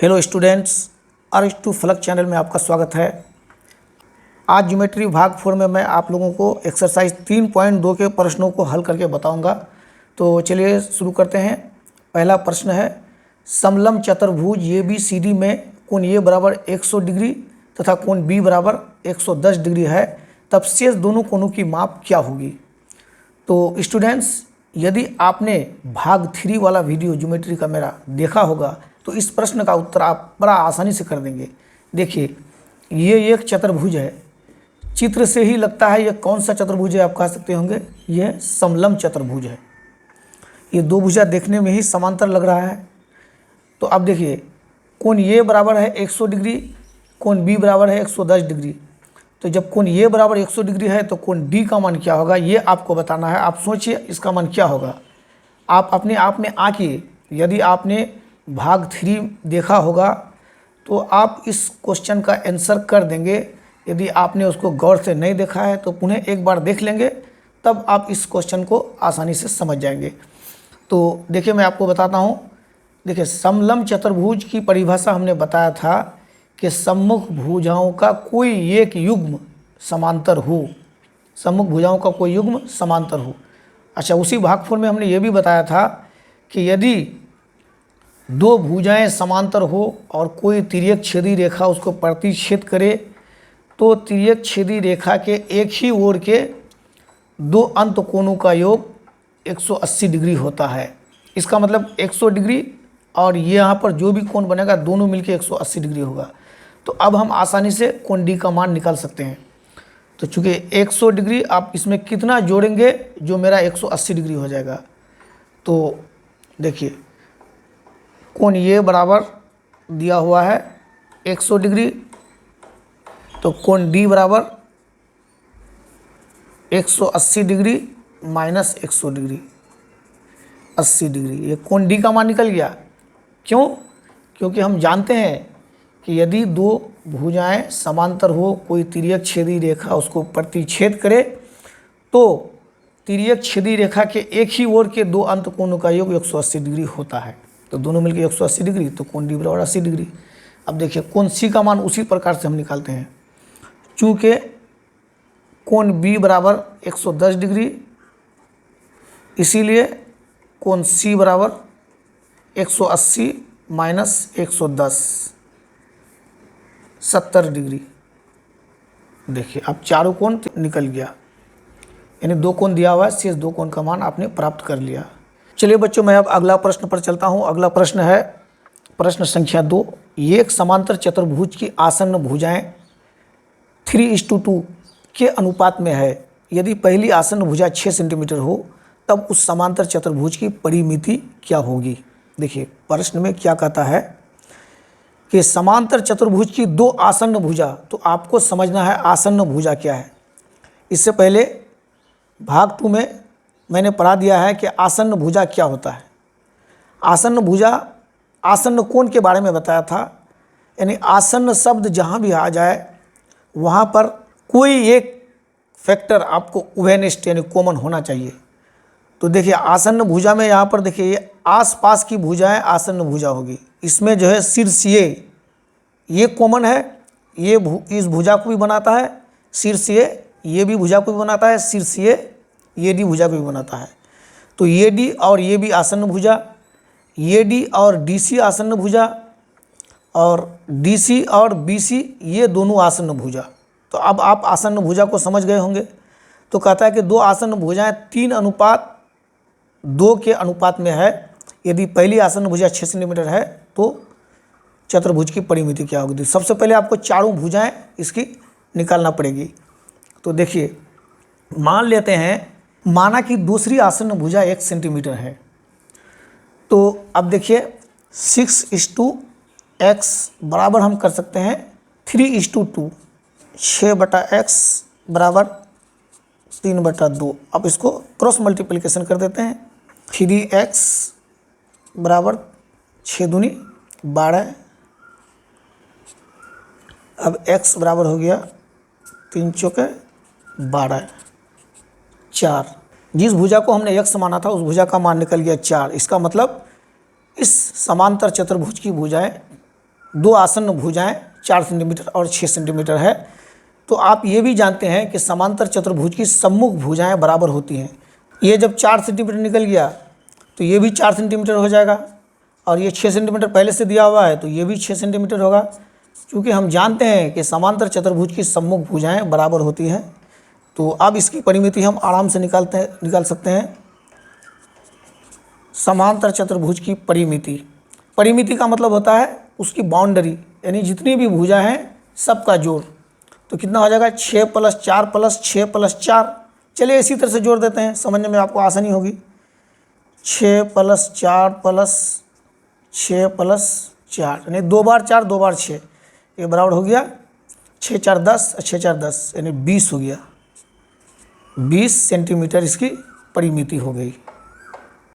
Hello students, R2 फलक channel में आपका स्वागत है। आज ज्योमेट्री भाग 4 में मैं आप लोगों को एक्सरसाइज 3.2 के प्रश्नों को हल करके बताऊंगा। तो चलिए शुरू करते हैं। पहला प्रश्न है, समलंब चतुर्भुज ABCD में कोण A बराबर 100 डिग्री तथा कोण B बराबर 110 डिग्री है, तब शेष दोनों कोणों की माप क्या होगी। तो स्टूडेंट्स, यदि आपने भाग 3 वाला वीडियो ज्योमेट्री का मेरा देखा होगा तो इस प्रश्न का उत्तर आप बड़ा आसानी से कर देंगे। देखिए, ये एक चतुर्भुज है। चित्र से ही लगता है ये कौन सा चतुर्भुज है, आप कह सकते होंगे ये समलंब चतुर्भुज है। ये दो भुजा देखने में ही समांतर लग रहा है। तो अब देखिए, कोण A बराबर है 100 डिग्री, कोण B बराबर है 110 डिग्री। तो जब कोण A बराबर 100 डिग्री है तो कोण D का मान क्या होगा, ये आपको बताना है। आप सोचिए इसका मान क्या होगा। आप अपने आप में आंकिए। यदि आपने भाग 3 देखा होगा तो आप इस क्वेश्चन का आंसर कर देंगे। यदि आपने उसको गौर से नहीं देखा है तो पुनः एक बार देख लेंगे, तब आप इस क्वेश्चन को आसानी से समझ जाएंगे। तो देखिए, मैं आपको बताता हूँ। देखिए, समलंब चतुर्भुज की परिभाषा हमने बताया था कि सम्मुख भुजाओं का कोई एक युग्म समांतर हो। सम्मुख भुजाओं का कोई युग्म समांतर हो। अच्छा, उसी भाग 4 में हमने ये भी बताया था कि यदि दो भुजाएं समांतर हो और कोई तिर्यक छेदी रेखा उसको प्रतिच्छेद करे तो तिर्यक छेदी रेखा के एक ही ओर के दो अंत कोणों का योग 180 डिग्री होता है। इसका मतलब 100 डिग्री और ये यहाँ पर जो भी कोण बनेगा दोनों मिलके 180 डिग्री होगा। तो अब हम आसानी से कोण D का मान निकाल सकते हैं। तो चूँकि 100 डिग्री आप इसमें कितना जोड़ेंगे जो मेरा 180 डिग्री हो जाएगा। तो देखिए, कोण A बराबर दिया हुआ है 100 डिग्री, तो कोण D बराबर 180 डिग्री माइनस 100 डिग्री 80 डिग्री। ये कोण D का मान निकल गया। क्यों? क्योंकि हम जानते हैं कि यदि दो भुजाएं समांतर हो, कोई तिर्यक छेदी रेखा उसको प्रतिच्छेद करे तो तिर्यक छेदी रेखा के एक ही ओर के दो अंत कोणों का योग 180 डिग्री होता है। तो दोनों मिलकर 180 डिग्री, तो कोण D बराबर 80 डिग्री। अब देखिए, कोण C का मान उसी प्रकार से हम निकालते हैं। चूँकि कोण B बराबर 110 डिग्री, इसीलिए कोण C बराबर 180 माइनस 110 70 डिग्री। देखिए, अब चारों कोण निकल गया, यानी दो कोण दिया हुआ है, शेष दो कोण का मान आपने प्राप्त कर लिया। चलिए बच्चों, मैं अब अगला प्रश्न पर चलता हूँ। अगला प्रश्न है प्रश्न संख्या 2। एक समांतर चतुर्भुज की आसन्न भुजाएं 3:2 के अनुपात में है। यदि पहली आसन्न भुजा 6 सेंटीमीटर हो तब उस समांतर चतुर्भुज की परिमिति क्या होगी। देखिए, प्रश्न में क्या कहता है कि समांतर चतुर्भुज की दो आसन्न भुजा, तो आपको समझना है आसन्न भुजा क्या है। इससे पहले भाग 2 में मैंने पढ़ा दिया है कि आसन्न भुजा क्या होता है। आसन्न भुजा आसन्न कोण के बारे में बताया था, यानी आसन्न शब्द जहाँ भी आ जाए वहाँ पर कोई एक फैक्टर आपको उभयनिष्ठ यानी कॉमन होना चाहिए। तो देखिए, आसन्न भुजा में यहाँ पर देखिए, ये आसपास की भुजाएं आसन्न भुजा होगी। इसमें जो है शीर्षीय ये कॉमन है, ये इस भुजा को भी बनाता है। शीर्षीय ये भी भुजा को भी बनाता है, शीर्षीय ये डी भुजा को भी बनाता है। तो ये डी और ये भी आसन्न भुजा, ये डी और DC आसन्न भुजा, और DC और BC ये दोनों आसन्न भुजा। तो अब आप आसन्न भुजा को समझ गए होंगे। तो कहता है कि दो आसन्न भुजाएं 3:2 के अनुपात में है। यदि पहली आसन्न भुजा 6 सेंटीमीटर है तो चतुर्भुज की परिमिति क्या होगी। सबसे पहले आपको चारों भुजाएं इसकी निकालना पड़ेगी। तो देखिए, मान लेते हैं, माना कि दूसरी आसन्न भुजा 1 सेंटीमीटर है। तो अब देखिए, 6:x बराबर हम कर सकते हैं 3:2। 6/x बराबर 3/2। अब इसको क्रॉस मल्टीप्लिकेशन कर देते हैं। 3x बराबर 6 दूनी 12। अब x बराबर हो गया 3 चौके 12 4। जिस भुजा को हमने x माना था उस भुजा का मान निकल गया 4। इसका मतलब इस समांतर चतुर्भुज की भुजाएं दो आसन्न भुजाएं 4 सेंटीमीटर और 6 सेंटीमीटर है। तो आप ये भी जानते हैं कि समांतर चतुर्भुज की सम्मुख भुजाएं बराबर होती हैं। ये जब 4 सेंटीमीटर निकल गया तो ये भी 4 सेंटीमीटर हो जाएगा, और ये 6 सेंटीमीटर पहले से दिया हुआ है तो ये भी 6 सेंटीमीटर होगा। क्योंकि हम जानते हैं कि समांतर चतुर्भुज की सम्मुख भुजाएं बराबर होती हैं, तो अब इसकी परिमिति हम आराम से निकाल सकते हैं। समांतर चतुर्भुज की परिमिति का मतलब होता है उसकी बाउंड्री, यानी जितनी भी भुजा हैं सबका जोड़। तो कितना हो जाएगा 6 + 4 + 6 + 4। चलिए इसी तरह से जोड़ देते हैं, समझने में आपको आसानी होगी। 6 + 4 + 6 + 4 यानी 2 बार 4 2 बार 6, ये बराबर हो गया 6 × 4 = 10, 6 × 4 = 10 यानी 20 हो गया। 20 सेंटीमीटर इसकी परिमिति हो गई।